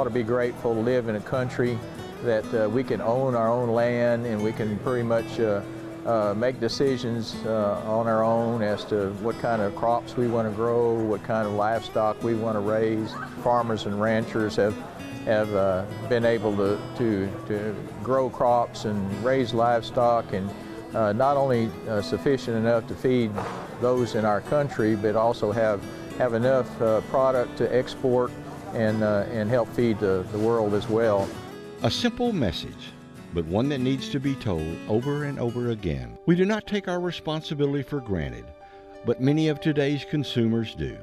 ought to be grateful to live in a country that we can own our own land and we can pretty much make decisions on our own as to what kind of crops we want to grow, what kind of livestock we want to raise. Farmers and ranchers have been able to grow crops and raise livestock, and not only sufficient enough to feed those in our country, but also have enough product to export and help feed the world as well. A simple message, but one that needs to be told over and over again. We do not take our responsibility for granted, but many of today's consumers do,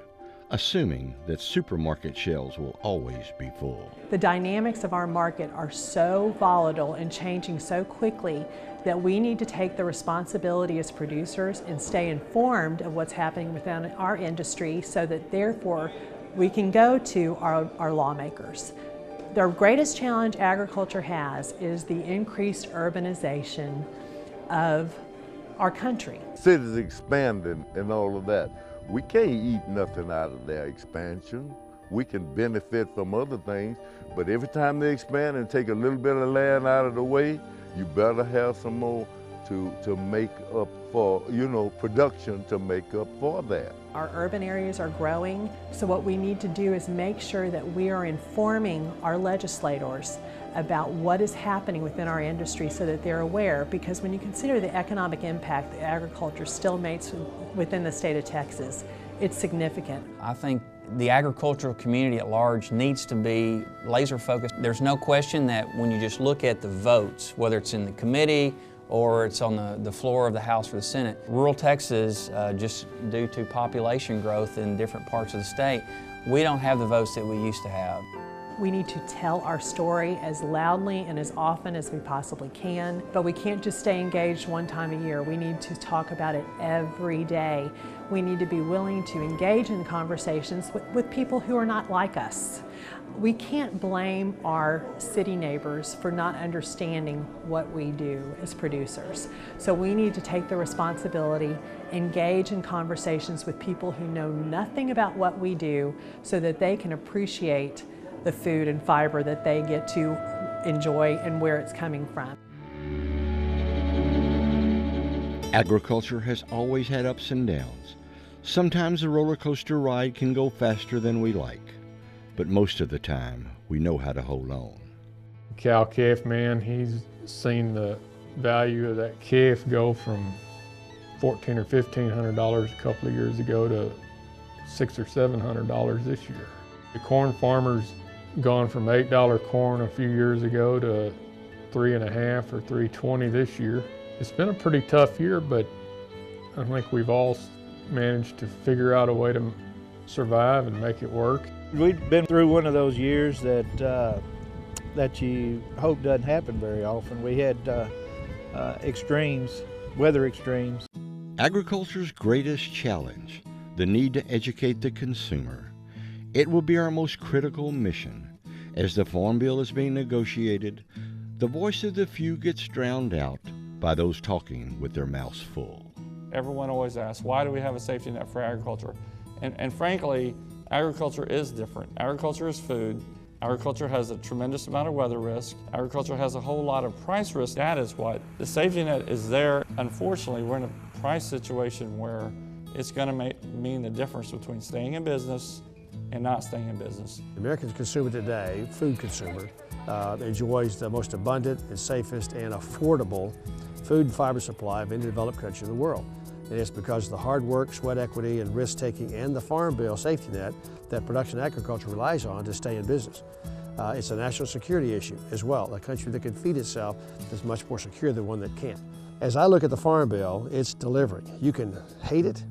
assuming that supermarket shelves will always be full. The dynamics of our market are so volatile and changing so quickly that we need to take the responsibility as producers and stay informed of what's happening within our industry so that therefore we can go to our lawmakers. The greatest challenge agriculture has is the increased urbanization of our country. Cities expanding and all of that. We can't eat nothing out of their expansion. We can benefit from other things, but every time they expand and take a little bit of land out of the way, you better have some more to make up for, production to make up for that. Our urban areas are growing, so what we need to do is make sure that we are informing our legislators about what is happening within our industry so that they're aware, because when you consider the economic impact that agriculture still makes within the state of Texas, it's significant. I think the agricultural community at large needs to be laser focused. There's no question that when you just look at the votes, whether it's in the committee or it's on the floor of the House or the Senate, rural Texas, just due to population growth in different parts of the state, we don't have the votes that we used to have. We need to tell our story as loudly and as often as we possibly can, but we can't just stay engaged one time a year. We need to talk about it every day. We need to be willing to engage in conversations with people who are not like us. We can't blame our city neighbors for not understanding what we do as producers. So we need to take the responsibility, engage in conversations with people who know nothing about what we do so that they can appreciate the food and fiber that they get to enjoy and where it's coming from. Agriculture has always had ups and downs. Sometimes the roller coaster ride can go faster than we like, but most of the time we know how to hold on. Cow-calf man, he's seen the value of that calf go from $1,400 or $1,500 a couple of years ago to $600 or $700 this year. The corn farmer's gone from $8 corn a few years ago to $3.50 or $3.20 this year. It's been a pretty tough year, but I think we've all managed to figure out a way to survive and make it work. We've been through one of those years that you hope doesn't happen very often. We had extremes, weather extremes. Agriculture's greatest challenge, the need to educate the consumer. It will be our most critical mission. As the Farm Bill is being negotiated, the voice of the few gets drowned out by those talking with their mouths full. Everyone always asks, why do we have a safety net for agriculture? And frankly, agriculture is different. Agriculture is food. Agriculture has a tremendous amount of weather risk. Agriculture has a whole lot of price risk. That is what the safety net is there. Unfortunately, we're in a price situation where it's going to mean the difference between staying in business and not staying in business. The American consumer today, food consumer, enjoys the most abundant and safest and affordable food and fiber supply of any developed country in the world. And it's because of the hard work, sweat equity, and risk-taking and the Farm Bill safety net that production agriculture relies on to stay in business. It's a national security issue as well. A country that can feed itself is much more secure than one that can't. As I look at the Farm Bill, it's delivering. You can hate it,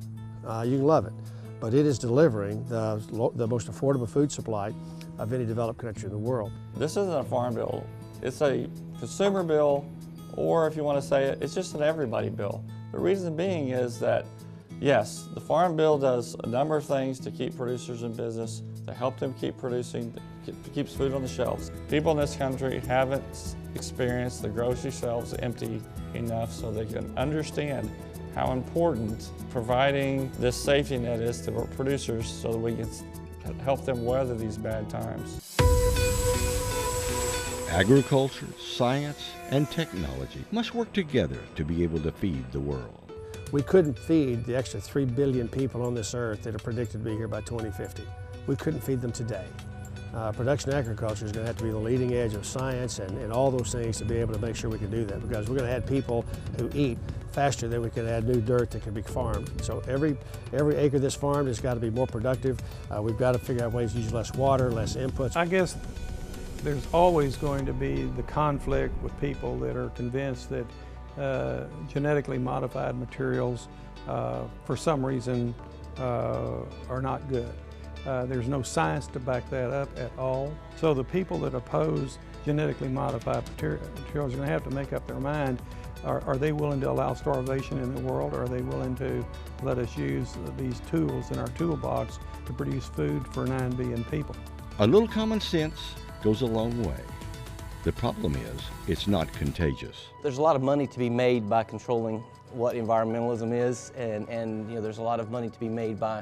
you can love it, but it is delivering the most affordable food supply of any developed country in the world. This isn't a farm bill. It's a consumer bill, or if you want to say it, it's just an everybody bill. The reason being is that, yes, the Farm Bill does a number of things to keep producers in business, to help them keep producing, to keep food on the shelves. People in this country haven't experienced the grocery shelves empty enough so they can understand how important providing this safety net is to our producers so that we can help them weather these bad times. Agriculture, science, and technology must work together to be able to feed the world. We couldn't feed the extra 3 billion people on this earth that are predicted to be here by 2050. We couldn't feed them today. Production agriculture is going to have to be the leading edge of science and all those things to be able to make sure we can do that, because we're going to add people who eat faster than we can add new dirt that can be farmed. So every acre that's farmed has got to be more productive. We've got to figure out ways to use less water, less inputs. I guess there's always going to be the conflict with people that are convinced that genetically modified materials for some reason are not good. There's no science to back that up at all. So the people that oppose genetically modified materials are going to have to make up their mind. Are they willing to allow starvation in the world, or are they willing to let us use these tools in our toolbox to produce food for 9 billion people? A little common sense goes a long way. The problem is, it's not contagious. There's a lot of money to be made by controlling what environmentalism is, and there's a lot of money to be made by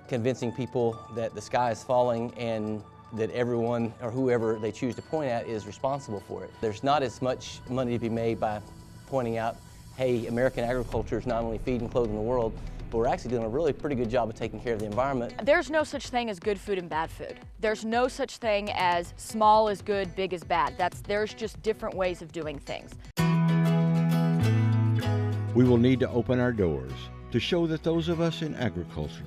convincing people that the sky is falling and that everyone or whoever they choose to point at is responsible for it. There's not as much money to be made by pointing out, hey, American agriculture is not only feeding and clothing the world, but we're actually doing a really pretty good job of taking care of the environment. There's no such thing as good food and bad food. There's no such thing as small is good, big is bad. There's just different ways of doing things. We will need to open our doors to show that those of us in agriculture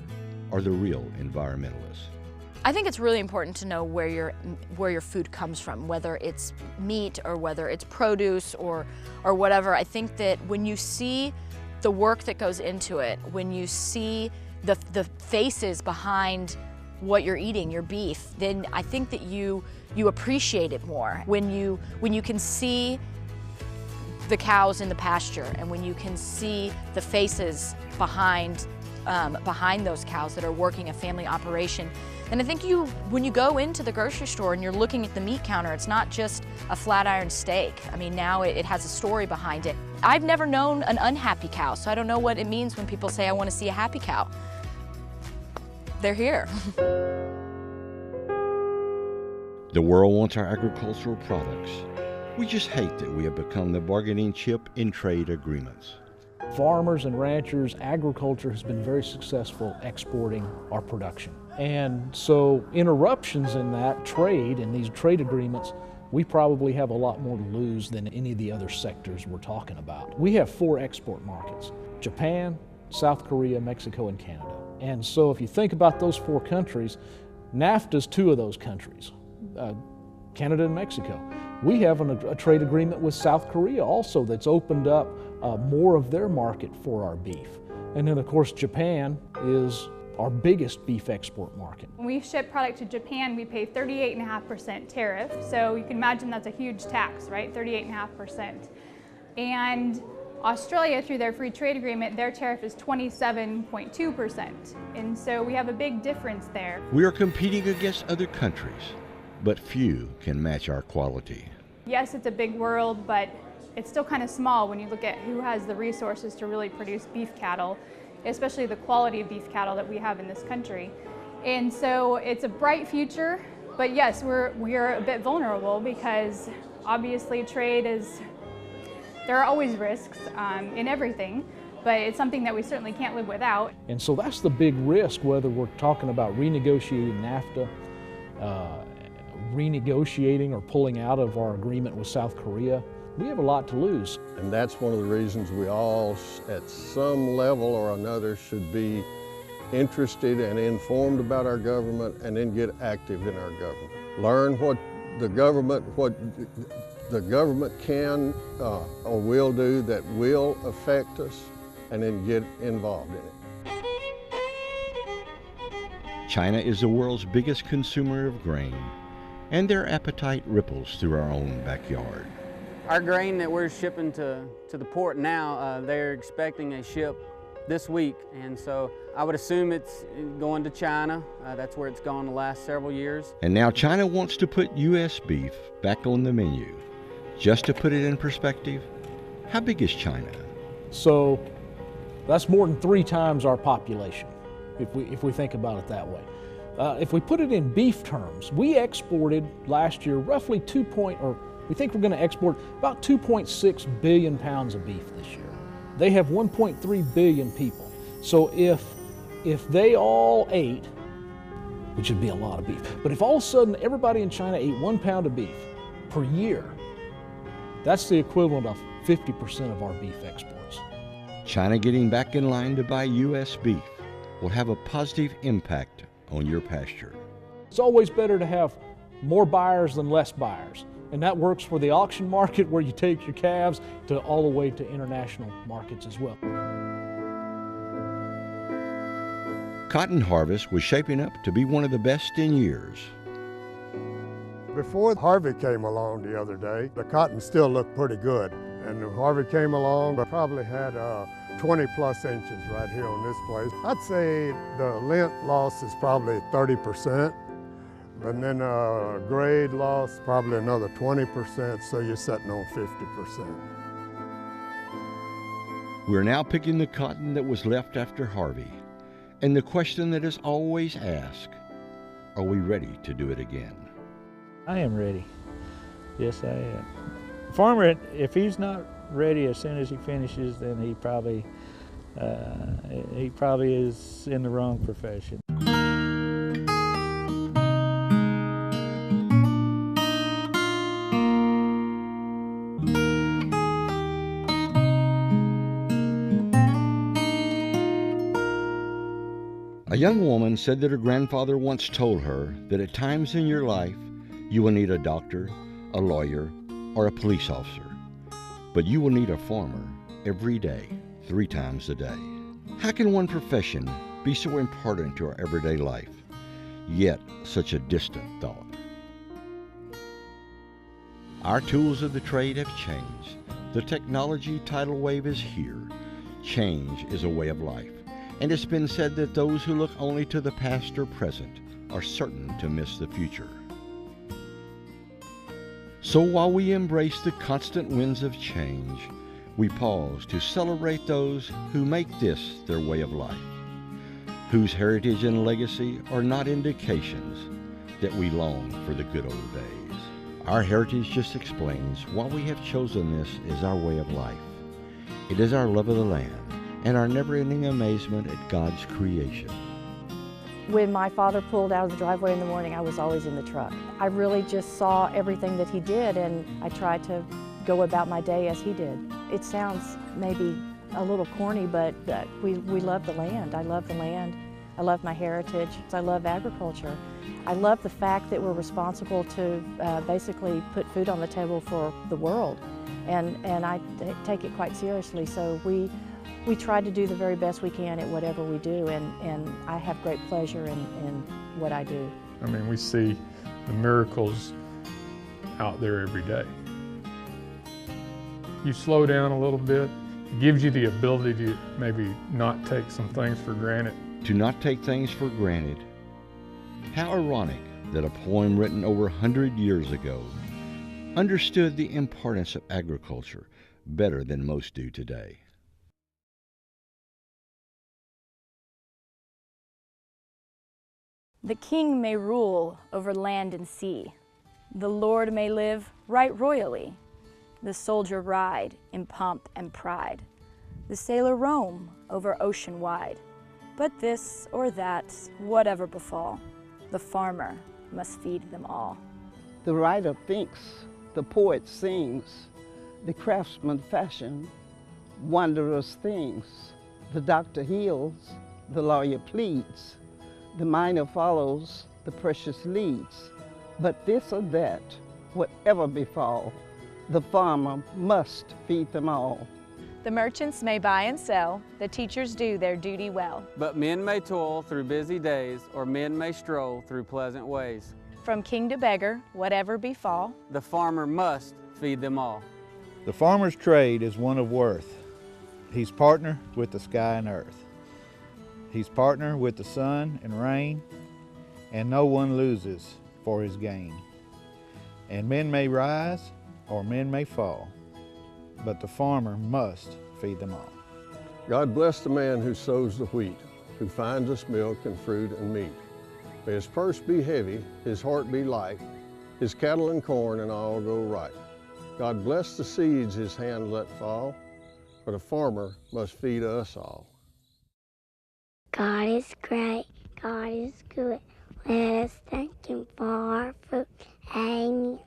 are the real environmentalists. I think it's really important to know where your food comes from, whether it's meat or whether it's produce or whatever. I think that when you see the work that goes into it, when you see the faces behind what you're eating, your beef, then I think that you appreciate it more. When you can see the cows in the pasture, and when you can see the faces behind those cows that are working a family operation. And I think when you go into the grocery store and you're looking at the meat counter, it's not just a flat iron steak. I mean, now it has a story behind it. I've never known an unhappy cow, so I don't know what it means when people say, I want to see a happy cow. They're here. The world wants our agricultural products. We just hate that we have become the bargaining chip in trade agreements. Farmers and ranchers, agriculture has been very successful exporting our production. And so interruptions in that trade, in these trade agreements, we probably have a lot more to lose than any of the other sectors we're talking about. We have 4 export markets: Japan, South Korea, Mexico, and Canada. And so if you think about those 4 countries, NAFTA's 2 of those countries, Canada and Mexico. We have a trade agreement with South Korea also that's opened up more of their market for our beef. And then of course Japan is our biggest beef export market. When we ship product to Japan, we pay 38.5% tariff. So you can imagine that's a huge tax, right? 38.5%. And Australia, through their free trade agreement, their tariff is 27.2%. And so we have a big difference there. We are competing against other countries, but few can match our quality. Yes, it's a big world, but it's still kind of small when you look at who has the resources to really produce beef cattle, especially the quality of beef cattle that we have in this country. And so it's a bright future, but yes, we're a bit vulnerable because obviously trade is, there are always risks in everything, but it's something that we certainly can't live without. And so that's the big risk, whether we're talking about renegotiating NAFTA, renegotiating or pulling out of our agreement with South Korea. We have a lot to lose. And that's one of the reasons we all, at some level or another, should be interested and informed about our government and then get active in our government. Learn what the government can or will do that will affect us, and then get involved in it. China is the world's biggest consumer of grain, and their appetite ripples through our own backyard. Our grain that we're shipping to the port now, they're expecting a ship this week, and so I would assume it's going to China. That's where it's gone the last several years. And now China wants to put U.S. beef back on the menu. Just to put it in perspective, how big is China? So that's more than 3 times our population, if we think about it that way. If we put it in beef terms, we exported last year roughly We think we're going to export about 2.6 billion pounds of beef this year. They have 1.3 billion people. So if they all ate, which would be a lot of beef, but if all of a sudden everybody in China ate 1 pound of beef per year, that's the equivalent of 50% of our beef exports. China getting back in line to buy U.S. beef will have a positive impact on your pasture. It's always better to have more buyers than less buyers. And that works for the auction market where you take your calves to all the way to international markets as well. Cotton harvest was shaping up to be one of the best in years. Before Harvey came along the other day, the cotton still looked pretty good. And when Harvey came along, I probably had 20 plus inches right here on this place. I'd say the lint loss is probably 30%. And then grade loss, probably another 20%, so you're sitting on 50%. We're now picking the cotton that was left after Harvey. And the question that is always asked, are we ready to do it again? I am ready. Yes, I am. Farmer, if he's not ready as soon as he finishes, then he probably is in the wrong profession. A young woman said that her grandfather once told her that at times in your life you will need a doctor, a lawyer, or a police officer, but you will need a farmer every day, 3 times a day. How can one profession be so important to our everyday life, yet such a distant thought? Our tools of the trade have changed. The technology tidal wave is here. Change is a way of life. And it's been said that those who look only to the past or present are certain to miss the future. So while we embrace the constant winds of change, we pause to celebrate those who make this their way of life, whose heritage and legacy are not indications that we long for the good old days. Our heritage just explains why we have chosen this as our way of life. It is our love of the land and our never-ending amazement at God's creation. When my father pulled out of the driveway in the morning, I was always in the truck. I really just saw everything that he did, and I tried to go about my day as he did. It sounds maybe a little corny, but we love the land. I love the land. I love my heritage. I love agriculture. I love the fact that we're responsible to basically put food on the table for the world, and I take it quite seriously. So we try to do the very best we can at whatever we do, and I have great pleasure in what I do. I mean, we see the miracles out there every day. You slow down a little bit, it gives you the ability to maybe not take some things for granted. To not take things for granted. How ironic that a poem written over 100 years ago understood the importance of agriculture better than most do today. The king may rule over land and sea. The lord may live right royally. The soldier ride in pomp and pride. The sailor roam over ocean wide. But this or that, whatever befall, the farmer must feed them all. The writer thinks, the poet sings, the craftsman fashion wondrous things. The doctor heals, the lawyer pleads, the miner follows, the precious leads. But this or that, whatever befall, the farmer must feed them all. The merchants may buy and sell, the teachers do their duty well. But men may toil through busy days, or men may stroll through pleasant ways. From king to beggar, whatever befall, the farmer must feed them all. The farmer's trade is one of worth. He's partner with the sky and earth. He's partner with the sun and rain, and no one loses for his gain. And men may rise or men may fall, but the farmer must feed them all. God bless the man who sows the wheat, who finds us milk and fruit and meat. May his purse be heavy, his heart be light, his cattle and corn and all go right. God bless the seeds his hand let fall, but a farmer must feed us all. God is great, God is good. Let us thank him for our food. Amen.